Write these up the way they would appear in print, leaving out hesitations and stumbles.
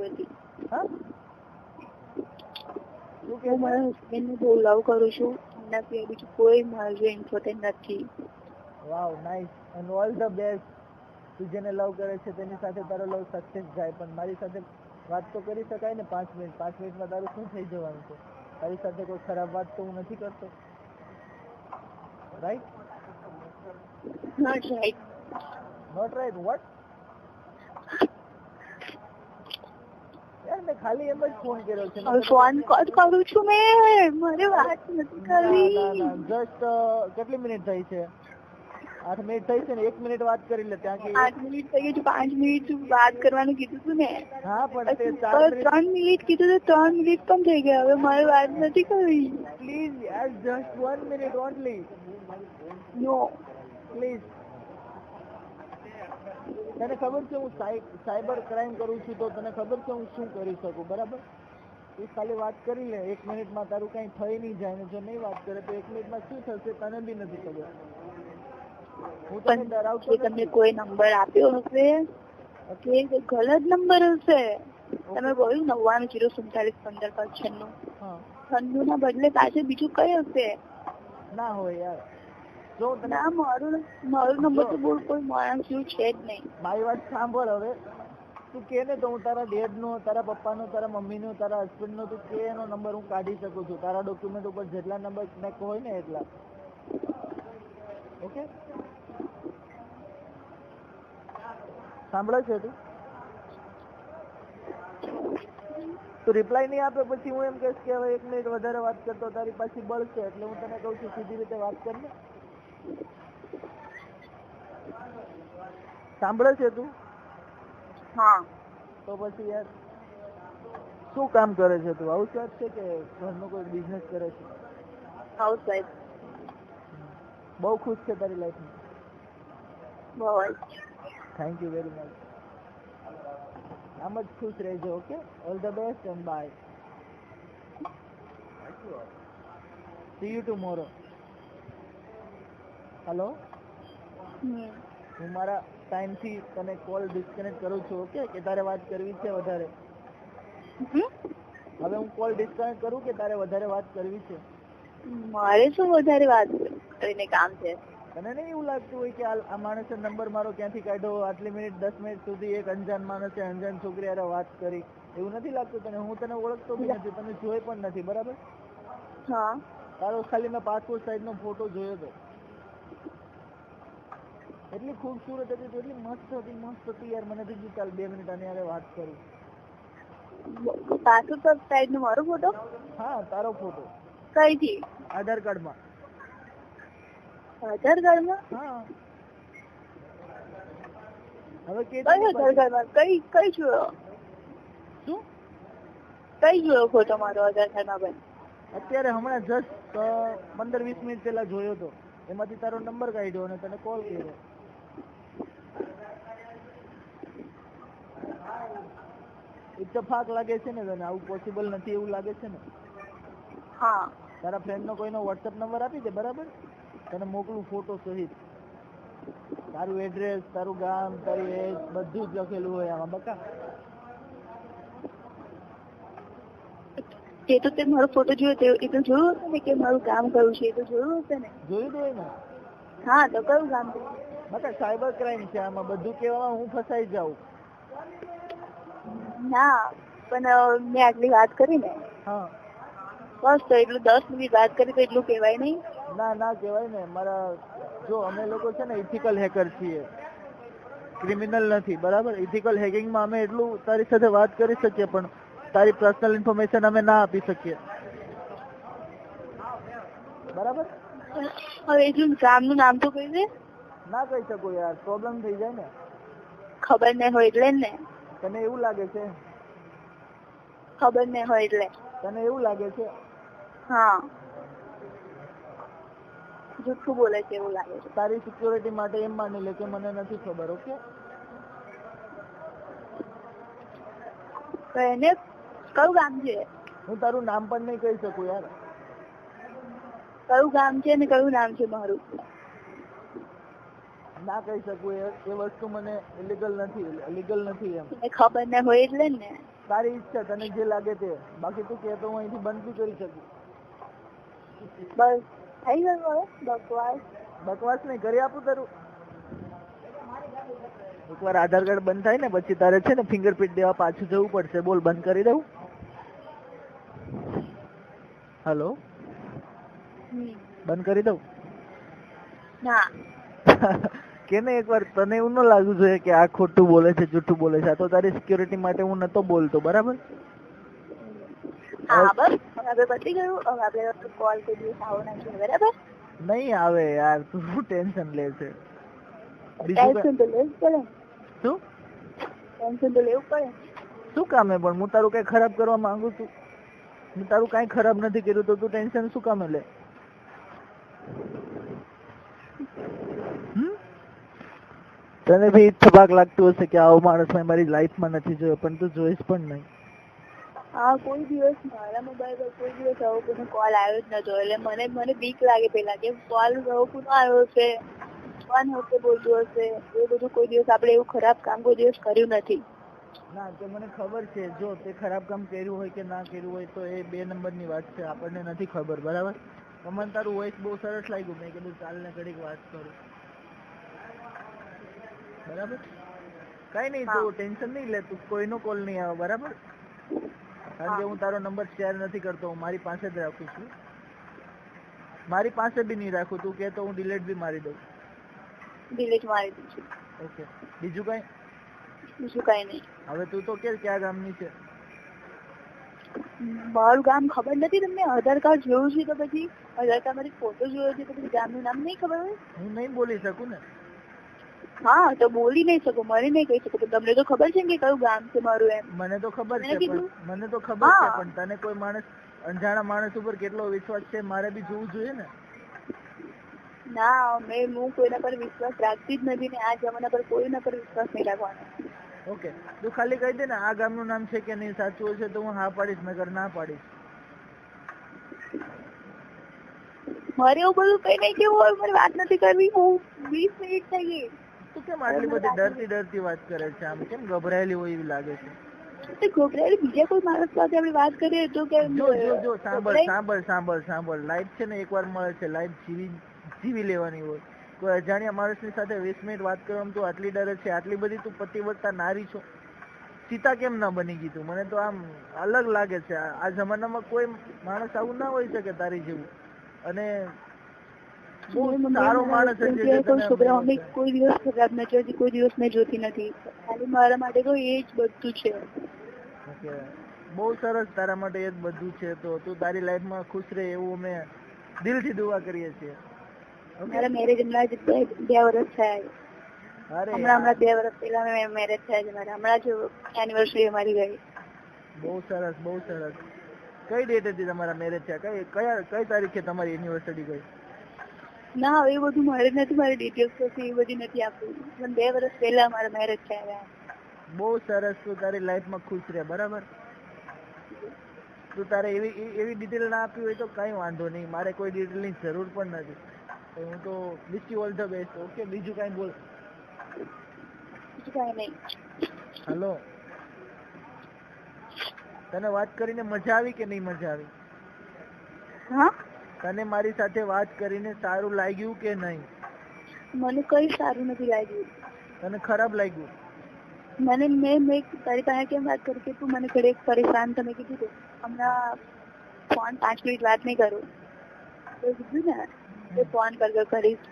હતી. હા હું મારા હસબન્ડને બહુ લવ કરું છું. એના સિવાય બીજું કોઈ મારા જો ઇમ્પોર્ટન્ટ નથી. Wow nice and all the best. તું જેને લવ કરે છે તેની સાથે તારો લવ સક્સેસ જાય. પણ મારી સાથે વાત તો કરી શકાય ને 5 મિનિટ. 5 મિનિટમાં તારું શું થઈ જવાનું છે? તારી સાથે કોઈ ખરાબ વાત તો હું નથી કરતો, right? Not right. Not right what? યાર મેં ખાલી એમ જ ફોન કર્યો છે. ફોન કોલ કરું છું મેં, મારે વાત નથી કરવી. ના જસ્ટ કેટલી મિનિટ થઈ છે? 8 મિનિટ થઈ છે ને. 1 મિનિટ વાત કરી લે ત્યાં કે 8 મિનિટ થઈ ગઈ. 5 મિનિટ વાત કરવાનું કીધું હતું ને. હા પણ તે 3 મિનિટ કીધું તો 3 મિનિટ પણ થઈ ગયા. હવે મારે વાત નથી કરવી. પ્લીઝ યાર just 1 minute only. No please. તને ખબર છે હું સાયબર ક્રાઇમ કરું છું તો તને ખબર છે હું શું કરી શકું, બરાબર? તું ખાલી વાત કરી લે. 1 મિનિટમાં તારું કઈ થઈ નહીં જાય ને જો નહીં વાત કરે તો 1 મિનિટમાં શું થશે તને બી નથી ખબર. હું તને ડરાવતો તમને કોઈ નંબર આપ્યો હશે કે ગલત નંબર હશે. તમે બોલ્યું 99 047 15 95 96 ના બદલે પાછળ બીજું કઈ હશે? ના હોય યાર. જો તને ના મારું નંબર તો બોલ કોઈ માણસ જેવું છે જ નહીં. મારી વાત સાંભળ હવે. તું કે ને તો હું તારા ડેડ નો, તારા પપ્પાનો, તારા મમ્મીનો, તારા હસબન્ડ નો, તું કે એનો નંબર હું કાઢી શકું છું. તારા ડોક્યુમેન્ટ ઉપર જેટલા નંબર કનેક્ટ હોય ને એટલા. ઓકે સાંભળે છે તું? તું રિપ્લાય નહીં આપે પછી હું એમ કહીશ કે હવે 1 મિનિટ વધારે વાત કરતો તારી પાછી બળશે. એટલે હું તને કહું છું સીધી રીતે વાત કર ને. સાંભળે છે તું? હા. તો પછી યાર શું કામ કરે છે તું? હાઉસવાઇફ છે કે ઘરનો કોઈ બિઝનેસ કરે છે? હાઉસવાઇફ. બહુ ખુશ છે તારી લાઈફમાં? બહુ. Thank you very much. આમ જ ખુશ રહેજો. Okay all the best and bye. See you tomorrow. Hello. હું મારા ટાઈમથી તને કોલ ડિસ્કનેક્ટ કરું છું. ઓકે કે તારે વાત કરવી છે વધારે? હવે હું કોલ ડિસ્કનેક્ટ કરું કે તારે વધારે વાત કરવી છે? મારે શું વધારે વાત કરીને કામ છે? તને નહીં એવું લાગતું હોય કે આ માણસે નંબર મારો ક્યાંથી કાઢ્યો? આટલી મિનિટ 10 મિનિટ સુધી એક અંજાન માણસે અંજાન છોકરી હારે વાત કરી. એવું નથી લાગતું તને? હું તને ઓળખતો બી નથી, તને જોઈ પણ નથી, બરાબર? હા. તારો ખાલી મેં પાસપોર્ટ સાઈઝનો ફોટો જોયો હતો. એટલી ખૂબસૂરત હતી, એટલી મસ્ત હતી યાર. મને થયું ચાલ 2 મિનિટ આની હારે વાત કરું. પાસપોર્ટ સાઈઝ નો મારો ફોટો? હા તારો ફોટો. કઈથી? આધાર કાર્ડમાં. આધાર કાર્ડમાં? હા. હવે કે આધાર કાર્ડમાં કઈ જોયો? શું? કઈ જોયો ફોટો મારો આધાર કાર્ડમાં? ભાઈ અત્યારે હમણાં જસ્ટ 15-20 મિનિટ પહેલા જોયો હતો. એમાંથી તારો નંબર કાઢ્યો અને તને કોલ કર્યો. ઇત્તફાક લાગે છે ને તને? આવું પોસિબલ નથી એવું લાગે છે ને? હા. તારા ફ્રેન્ડનો કોઈનો વોટ્સએપ નંબર આપી દે, બરાબર? તને મોકલું ફોટો સહિત. તારું એડ્રેસ, તારું ગામ, તારી એજ બધું જ લખેલું હોય આમાં, બકા. એ તો તે મારો ફોટો જોયો એ તો જોયું હશે ને કે મારું કામ કયું છે? એ તો જોયું હશે ને? જોયું તો ને? હા તો કયું કામ છે? બકા સાયબર ક્રાઇમ છે આમાં. બધું કહેવામાં હું ફસાઈ જાઉં. ના પણ મેં આટલી વાત કરી ને. હા. બસ તો એટલું 10 મિનિટ વાત કરી તો એટલું કહેવાય નહીં? ના કહેવાય ને. મારા જો અમે લોકો છે ને ઇથિકલ હેકર છીએ, ક્રિમિનલ નથી, બરાબર? ઇથિકલ હેકિંગમાં અમે એટલું તારી સાથે વાત કરી શકીએ પણ તારી પર્સનલ ઇન્ફોર્મેશન અમે ના આપી શકીએ, બરાબર? હવે એટલું ગામનું નામ તો કહી દે. ના કહી શકું યાર, પ્રોબ્લેમ થઈ જાય ને. ખબર નહીં હોય એટલે ને? તને એવું લાગે છે? ખબર નહીં હોય એટલે? તને એવું લાગે છે? હા. જૂઠું બોલે છે એવું લાગે છે. તારી સિક્યોરિટી માટે એમ માની લે કે મને નથી ખબર. ઓકે? તો એને કયું ગામ છે? હું તારું નામ પણ નહીં કહી શકું યાર. કયું ગામ છે ને કયું નામ છે મારું? ના કહી શકું. એ વસ્તુ મને લીગલ નથી એમ. ખબર નહીં હોય એટલે ને? તારી ઈચ્છા, તને જે લાગે તે. બાકી તું કે તો હું અહીંથી બંધ બી કરી શકું. બસ થઈ ગયું હવે બકવાસ. બકવાસ નહીં, કરી આપું તારું. એકવાર આધાર કાર્ડ બંધ થાય ને પછી તારે છે ને ફિંગરપ્રિન્ટ દેવા પાછું જવું પડશે. બોલ, બંધ કરી દઉં? હેલો, બંધ કરી દઉં? ના કે ને એકવાર તને એવું ન લાગવું જોઈએ કે આ ખોટું બોલે છે, જૂઠું બોલે છે. આ તો તારી સિક્યોરિટી માટે હું નતો બોલતો, બરાબર? હા બસ હવે પતી ગયું. હવે આપણે કોલ કોઈ દિવસ આવો ના જોઈએ, બરાબર? નહીં આવે યાર, તું શું ટેન્શન લે છે? બીજું ટેન્શન તો લેવું પડે. શું ટેન્શન તો લેવું પડે. શું કામે? પણ હું તારું કઈ ખરાબ કરવા માંગુ છું? હું તારું કઈ ખરાબ નથી કર્યું તો તું ટેન્શન શું કામે લે? તને બી થબાક લાગતું હશે કે આવો માણસ મેં મારી લાઈફમાં નથી જોયો, પણ તું જોઈશ પણ નહીં. હા, કોઈ દિવસ મારા મોબાઈલ પર કોઈ દિવસ આવો કોઈનો કોલ આવ્યો જ નતો. એટલે મને બીક લાગે પેલા કે કોલ આવો કોનો આવ્યો હશે, કોણ હશે બોલતું હશે. એ બધું કોઈ દિવસ આપણે એવું ખરાબ કામ કોઈ દિવસ કર્યું નથી. ના, તો મને ખબર છે. જો તે ખરાબ કામ કર્યું હોય કે ના કર્યું હોય તો એ 2 નંબરની વાત છે, આપણને નથી ખબર, બરાબર? પણ મને તારું વોઇસ બહુ સરસ લાગ્યું. મેં કીધું ચાલ ને ઘડીક વાત કરું, બરાબર? કઈ નહીં, તું ટેન્શન નહીં લે, તું કોઈનો કોલ નહીં આવે, બરાબર? કારણ કે હું તારો નંબર શેર નથી કરતો, હું મારી પાસે જ રાખું છું. મારી પાસે બી નહીં રાખું. તું કે તો હું ડિલીટ બી મારી દઉં. ડિલીટ મારી દીધું. ઓકે, બીજું કઈ? બીજું કઈ નહીં. હવે તું તો કે ક્યાં ગામની છે? મારું ગામ ખબર નથી તમને? આધાર કાર્ડ જોયું છે તો પછી આધાર કાર્ડ માંથી ફોટો જોયો છે તો પછી ગામનું નામ નહીં ખબર હોય? હું નહીં બોલી શકું ને. હા, તો બોલી નહીં શકો, મને નહીં કહી શકો. તમને તો ખબર છે કે કયું ગામ છે મારું એમ? મને તો ખબર છે, પણ મને તો ખબર છે, પણ તને કોઈ માણસ, અણજાણા માણસ ઉપર કેટલો વિશ્વાસ છે મારે બી જોવું જોઈએ ને. ના, હું કોઈના પર વિશ્વાસ રાખતી જ નથી ને આ જમાના પર કોઈના પર વિશ્વાસ નહીં રાખવાનો. ઓકે, તું ખાલી કહી દે ને આ ગામનું નામ છે કે નહીં. સાચું હશે તો હું હા પાડીશ, નકર ના પાડીશ. મારે એવું બધું કઈ નહીં કેવું હોય, મારી વાત નથી કરવી. હું 20 મિનિટ થઈ ગઈ. તું કેમ આટલી બધી ડરતી વાત કરે છે? આમ કેમ ગભરાયેલી હોય એવી લાગે છે? ગભરાયેલી બીજા કોઈ માણસ સાથે આપણે વાત કરીએ તો કે જો સાંભળ. લાઈફ છે ને એકવાર મળે છે, લાઈફ જીવી લેવાની હોય. કોઈ અજાણ્યા માણસની સાથે 20 મિનિટ વાત કરવામાં તું આટલી ડરે છે? આટલી બધી તું પતિવ્રતા નારી છો? સીતા કેમ ના બની ગઈ તું? મને તો આમ અલગ લાગે છે. આ જમાનામાં કોઈ માણસ આવું ના હોઈ શકે તારી જેવું. અને બહુ સારો માણસ છે. કોઈ છોકરા અમે કોઈ દિવસ ખરાબ નથી હોતી, કોઈ દિવસ મેં જોતી નથી. ખાલી મારા માટે તો એ જ બધું છે. ઓકે, બહુ સરસ. તારા માટે એ જ બધું છે તો તું તારી લાઈફમાં ખુશ રહે એવું અમે દિલથી દુઆ કરીએ છીએ. મારા મેરેજ હમણાં જ 2 વર્ષ થયા. હમણાં 2 વર્ષ પહેલા મેરેજ થયા છે મારા. હમણાં જ એનિવર્સરી અમારી ગઈ. બહુ સરસ, બહુ સરસ. કઈ ડેટ હતી તમારા મેરેજ થયા? કઈ તારીખે તમારી એનિવર્સરી ગઈ? ના, હવે એ બધું મારે નથી, મારી ડિટેલ્સ પછી એ બધી નથી આપવી. પણ 2 વર્ષ પહેલા મારા મેરેજ થયા. બહુ સરસ. તું તારી લાઈફમાં ખુશ રહે, બરાબર? તું તારે એવી ડિટેલ ના આપી હોય તો કઈ વાંધો નહીં. મારે કોઈ ડિટેલની જરૂર પણ નથી. હું તો wish you all the best. Okay, બીજું કઈ બોલ. બીજું કઈ નહીં. હેલો, તને વાત કરીને મજા આવી કે નહીં મજા આવી? હા, તને મારી સાથે વાત કરીને સારું લાગ્યું કે નહીં? મને કઈ સારું નથી લાગ્યું. તને ખરાબ લાગ્યું? મેં તારી પાસે કેમ વાત કરું કે તું મને ઘરે પરેશાન તમે કીધું તો હમણાં ફોન 5 મિનિટ વાત નહીં કરું તો કીધું ને કે ફોન કરીશ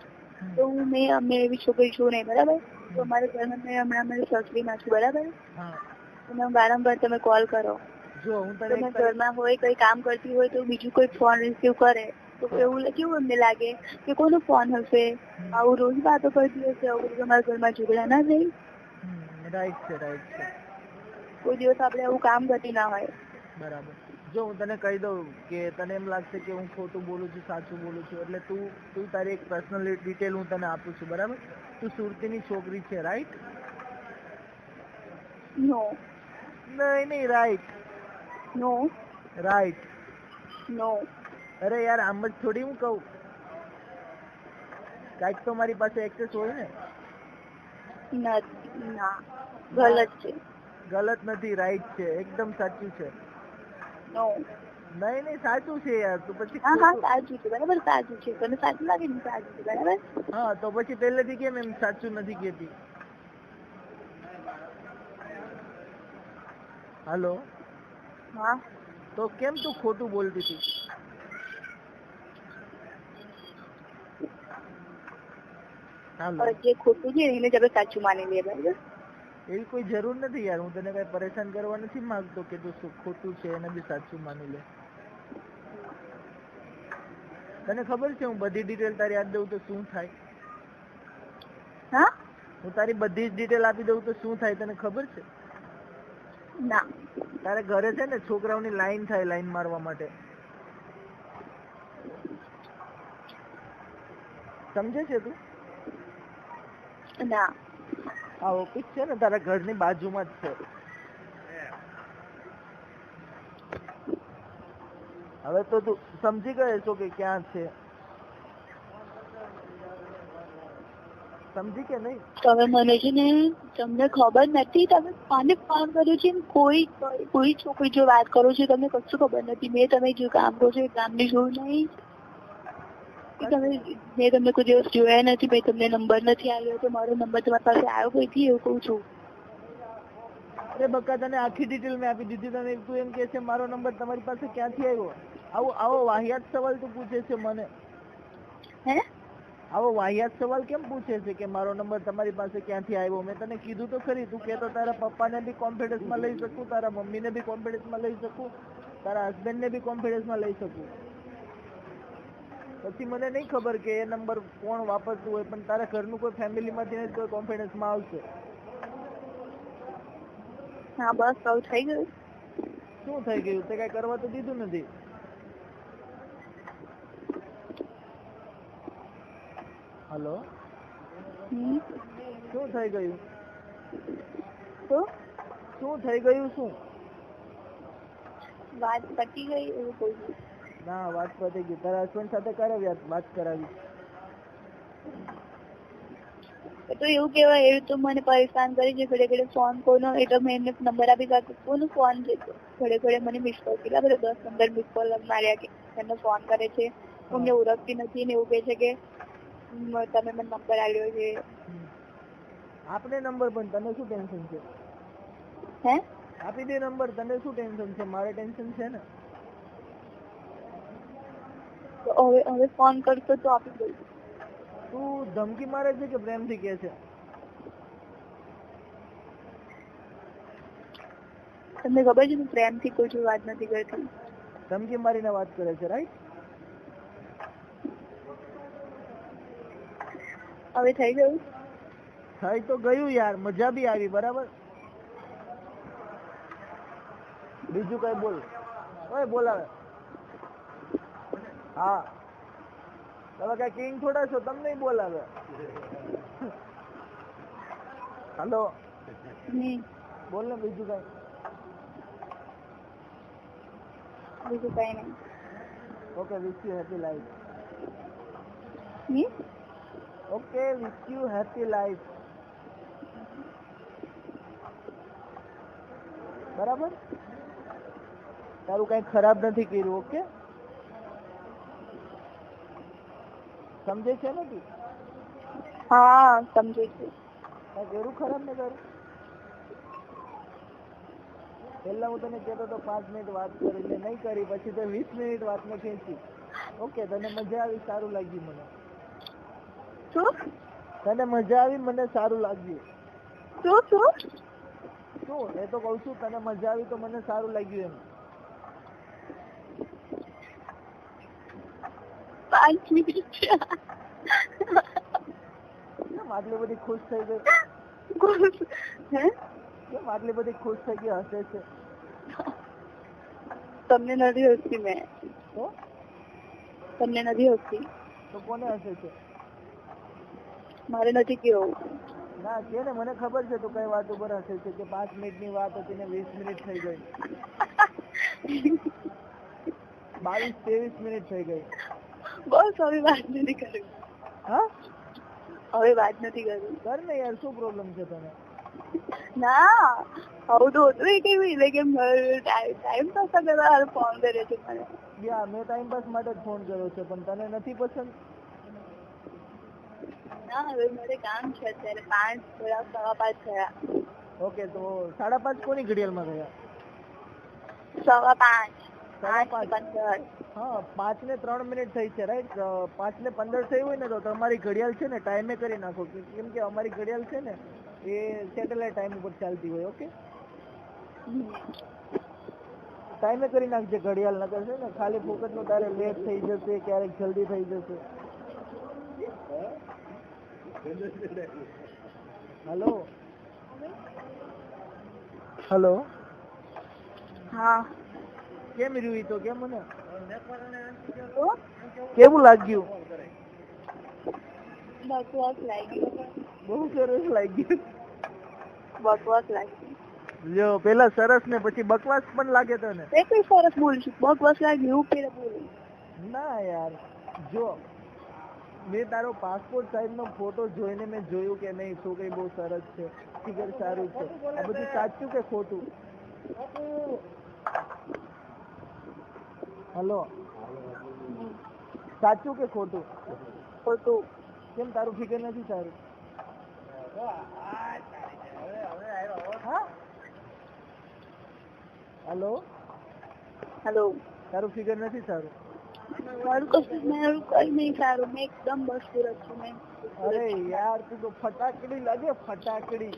તો મેં એવી છોકરી છું નહીં, બરાબર? તો અમારા ઘરમાં મેં હમણાં મારી સસરીમાં છું, બરાબર? તમે વારંવાર તમે કોલ કરો. જો હું તમે ઘરમાં હોય કઈ કામ કરતી હોય તો બીજું કોઈ ફોન રિસીવ કરે તો એવું કેવું એમને લાગે કે કોનો ફોન હશે? આવું રોજ વાતો કરતી હશે, આવું તમારા ઘરમાં ઝઘડા ના થઈ? રાઈટ છે. કોઈ દિવસ આપણે આવું કામ કરતી ના હોય. બરાબર. જો હું તને કહી દઉં કે તને એમ લાગશે કે હું ખોટું બોલું છું, સાચું બોલું છું, એટલે તું તારી એક પર્સનલ ડિટેલ હું તને આપું છું, બરાબર? તું સુરતીની છોકરી છે, રાઈટ? નો. નહીં, રાઈટ. નો. રાઈટ. નો. અરે યાર, આમ જ થોડી હું કહું. કાંઈક તો મારી પાસે એક્સેસ હોય ને. ના, ગલત છે. ગલત નથી, રાઈટ છે, એકદમ સાચું છે. નો. નહીં નહીં સાચું છે યાર, તું પછી હા હા સાચું છે, બરાબર સાચું છે. તને સાચું લાગે ને સાચું છે, બરાબર. હા તો પછી પહેલેથી કેમ એમ સાચું નથી કહેતી? હાલો, હા તો કેમ તું ખોટું બોલતી હતી? હાલો, જે ખોટું છે એને જ આપણે સાચું માની લઈએ, બરાબર. એવી કોઈ જરૂર નથી યાર, હું તને કઈ પરેશાન કરવા નથી માંગતો કે તું ખોટું છે એને બી સાચું માની લે. તને ખબર છે હું બધી ડિટેલ તારી આપી દઉં તો શું થાય? હા, હું તારી બધી જ ડિટેલ આપી દઉં તો શું થાય તને ખબર છે? ના. તારે ઘરે છે ને છોકરાઓની લાઈન થાય, લાઈન મારવા માટે, સમજે છે તું? ના. આ ઓફિસ છે ને તારા ઘરની બાજુમાં જ છે. હવે તો તું સમજી ગયો છો કે ક્યાં છે, સમજી કે નહીં? તમે મને છે ને, તમને ખબર નથી તમે કોને ફોન કર્યો છે? કોઈ છોકરી જો વાત કરો છો તમને કશું ખબર નથી. મેં તમે જો કામ કરો છો એ કામની જોયું નહીં. મેં તમને કોઈ દિવસ જોયા નથી, મેં તમને નંબર નથી આવ્યો તો મારો નંબર તમારી પાસે આવ્યો કોઈથી, એવું કહું છું. અરે બકા તને આખી ડિટેલ મેં આપી દીધી, તને તું એમ કે છે મારો નંબર તમારી પાસે ક્યાંથી આવ્યો? આવો વાહિયાત સવાલ તું પૂછે છે મને? હે? આવો વાહિયાત સવાલ કેમ પૂછે છે કે મારો નંબર તમારી પાસે ક્યાંથી આવ્યો? મેં તને કીધું તો ખરી, તું કહેતો તારા પપ્પાને બી કોન્ફિડન્સમાં લઈ શકું, તારા મમ્મીને બી કોન્ફિડન્સમાં લઈ શકું, તારા હસબન્ડને બી કોન્ફિડન્સમાં લઈ શકું. પછી મને નહીં ખબર કે એ નંબર કોણ વાપરતું હોય, પણ તારા ઘરનું કોઈ ફેમિલીમાંથી કોઈ કોન્ફિડન્સમાં આવશે. હા બસ હવે થઈ ગયું. શું થઈ ગયું? તે કઈ કરવા તો દીધું નથી. હલો, શું થઈ ગયું? શું થઈ ગયું? શું વાત પતી ગઈ એવું કહું છું. ના, વાત પતી ગઈ. તારા હસબન્ડ સાથે ક્યારે વાત કરાવી? તો એવું કેવાય, એ તો મને પરેશાન કરી છે. ઘડે ઘડે ફોન કોનો, એટલે મેં એમને નંબર આપી દીધો. કોનો ફોન છે? ઘડે ઘડે મને મિસ કોલ કેટલા બધા 10-15 મિસ કોલ માર્યા કે એમને ફોન કરે છે, અમને ઓળખતી નથી ને એવું કહે છે કે તમે મને નંબર આપ્યો છે. આપણે નંબર, પણ તને શું ટેન્શન છે? હે? આપી દે નંબર, તને શું ટેન્શન છે? મારે ટેન્શન છે ને. તો હવે ફોન કરશો તો આપી દઉં. તું ધમકી મારે છે કે પ્રેમથી કહે છે? તમને ખબર છે હું પ્રેમથી કોઈ જોડે વાત નથી કરતી. ધમકી મારીને વાત કરે છે, રાઈટ? હવે થઈ ગયું? થઈ તો ગયું યાર, મજા બી આવી, બરાબર. બીજું કઈ બોલ. ઓય બોલાવે. હા, તમે કઈ કિંગ થોડા છો, તમને બોલાવે. હલો, બોલ ને બીજું કઈ. બીજું કઈ નહીં. Okay, wish you happy life. Okay, wish you happy life. બરાબર, તારું કઈ ખરાબ નથી કર્યું. ઓકે, સમજે છે ને તું? હા સમજુ છું. કઈ કર્યું ખરાબ ને તારું? પહેલા હું તને કહેતો તો 5 મિનિટ વાત કરી લે, નહીં કરી, પછી તો 20 મિનિટ વાતને ખેંચી. ઓકે, તને મજા આવી, સારું લાગ્યું મને. શું? તને મજા આવી, મને સારું લાગ્યું. શું? એ તો કહું છું, તને મજા આવી તો મને સારું લાગ્યું એમ. 5 મિનિટ કેમ આટલી બધી ખુશ થઈ ગઈ? હે? કેમ આટલી બધી ખુશ થઈ ગઈ, હસે છે? તમને નથી હસતી મેં. તો તમને નથી હસતી તો કોને હસે છે? મારે નથી કેવું. ના કે ને, મને ખબર છે તું કઈ વાત ઉપર હસે છે, કે 5 મિનિટની વાત હતી ને 20 મિનિટ થઈ ગઈ, 22-23 મિનિટ થઈ ગઈ. બસ હવે વાત નથી કરવી. હા, હવે વાત નથી કરવી. કર ને યાર, શું પ્રોબ્લેમ છે તને? ના આવું તો હોતું એ કેવી એટલે કે ટાઈમ પાસ કરવા ફોન કર્યો છે મને. યા મેં ટાઈમ પાસ માટે જ ફોન કર્યો છે, પણ તને નથી પસંદ? ના હવે મારે કામ છે અત્યારે 5 થોડા 5:15 થયા. ઓકે, તો 5:30 કોની ઘડિયાળમાં ગયા? 5:15 5:15. 5:15. હા, 5 ને 3 મિનિટ થઈ છે, રાઈટ? 5 ને 15 થઈ હોય ને તો તમારી ઘડિયાળ છે ને ટાઈમે કરી નાખો, કેમ કે અમારી ઘડિયાળ છે ને એ સેટેલાઇટ ટાઈમ ઉપર ચાલતી હોય. ઓકે, ટાઈમે કરી નાખજે ઘડિયાળ, નકર છે ને ખાલી ફોકટનું તારે લેટ થઈ જશે, ક્યારેક જલ્દી થઈ જશે. હેલો હેલો, હા કેમ રહ્યું તો કેમ મને તો કેવું લાગ્યું? બકવાસ લાગી. બહુ સરસ લાગ્યું. બકવાસ લાગી. જો પેલા સરસ ને પછી બકવાસ પણ લાગે તને? એ કઈ સરસ બોલું છું, બકવાસ લાગી એવું પેલા બોલું. ના યાર, જો મેં તારો પાસપોર્ટ સાઈઝ નો ફોટો જોઈને મેં જોયું કે નહીં છોકરી બહુ સરસ છે, ફિગર સારું છે. આ બધું સાચું કે ખોટું? હેલો, સાચું કે ખોટું? ખોટું. કેમ તારું ફિગર નથી સારું? હા, હેલો, હેલો, તારું ફિગર નથી સારું? મારું કઈ નહીં સારું, મેં એકદમ બસુરત છું. મેં અરે યાર, તું તો ફટાકડી લાગે, ફટાકડી.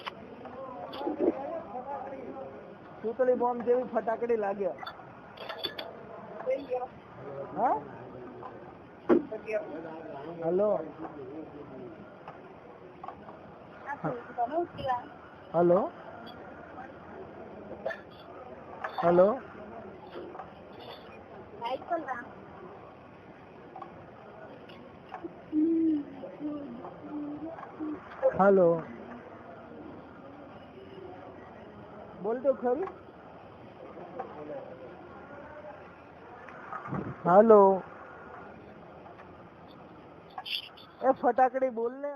સુતળી બોમ્બ જેવી ફટાકડી લાગે. હા, હેલો હેલો હેલો, હેલો, બોલ તો ખરું. હેલો, એ ફટાકડી બોલ ને.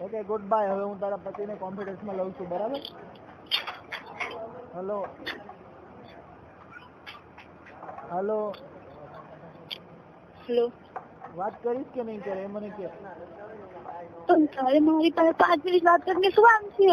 Okay, good bye. હવે હું તારા પતિને કોન્ફિડન્સમાં લઉં છું, બરાબર? હેલો હેલો, હેલો, વાત કરીશ કે નહીં કરે એ મને કે. તારે મારી પાસે 5 મિનિટ વાત કરીને શું કામ છે?